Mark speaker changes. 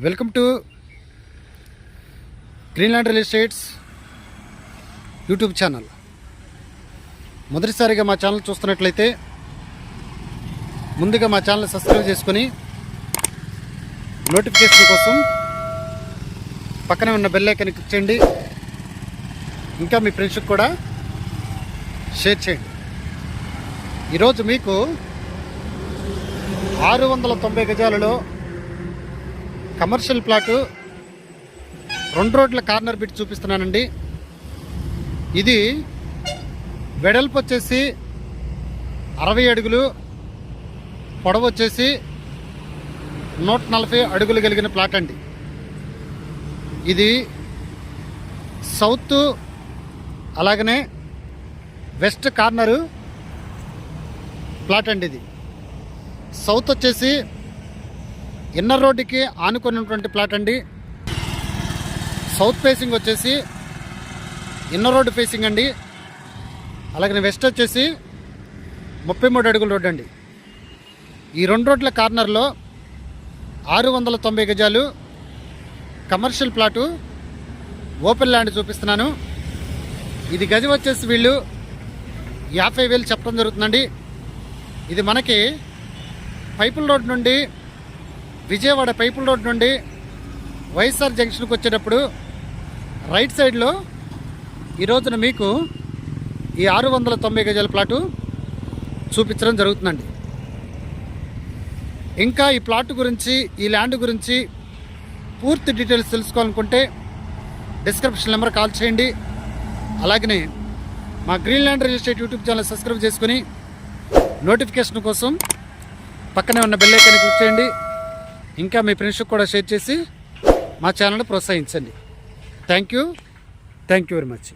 Speaker 1: Welcome to Greenland real estates YouTube channel. మొదటిసారిగా మా channel చూస్తున్నట్లయితే ముందుగా మా ఛానల్ సబ్స్క్రైబ్ చేసుకొని నోటిఫికేషన్ కోసం పక్కనే ఉన్న బెల్ ఐకాన్ క్లిక్ చేయండి. ఇంకా మీ ఫ్రెండ్స్కి కూడా షేర్ చేయండి. ఈరోజు మీకు 690 గజాలలో కమర్షియల్ ప్లాటు 2 రోడ్ల కార్నర్ బిట్ చూపిస్తున్నానండి. ఇది వెడల్పు వచ్చేసి 60 అడుగులు, పొడవు వచ్చేసి 140 అడుగులు కలిగిన ప్లాట్ అండి. ఇది సౌత్ అలాగనే వెస్ట్ కార్నరు ప్లాట్ అండి. ఇది సౌత్ వచ్చేసి ఇన్నర్ రోడ్డుకి ఆనుకున్నటువంటి ప్లాట్ అండి. సౌత్ ఫేసింగ్ వచ్చేసి ఇన్నర్ రోడ్డు ఫేసింగ్ అండి. అలాగే వెస్ట్ వచ్చేసి 33 అడుగుల రోడ్డు అండి. ఈ 2 రోడ్ల కార్నర్లో 690 గజాలు కమర్షియల్ ప్లాటు ఓపెన్ ల్యాండ్ చూపిస్తున్నాను. ఇది గజి వచ్చేసి వీళ్ళు 50,000 చెప్పడం జరుగుతుందండి. ఇది మనకి పైపుల్ రోడ్ నుండి విజయవాడ పైపుల్ రోడ్ నుండి వైఎస్ఆర్ జంక్షన్కి వచ్చేటప్పుడు రైట్ సైడ్లో ఈ రోజున మీకు ఈ 690 గజాల ప్లాటు చూపించడం జరుగుతుందండి. ఇంకా ఈ ప్లాట్ గురించి, ఈ ల్యాండ్ గురించి పూర్తి డీటెయిల్స్ తెలుసుకోవాలనుకుంటే డిస్క్రిప్షన్ నెంబర్ కాల్ చేయండి. అలాగనే మా Greenland real estate YouTube channel subscribe చేసుకుని నోటిఫికేషన్ కోసం పక్కనే ఉన్న బెల్ ఐకాన్ క్లిక్ చేయండి. ఇంకా మీ ఫ్రెండ్స్కి కూడా షేర్ చేసి మా ఛానల్ని ప్రోత్సహించండి. Thank you very much.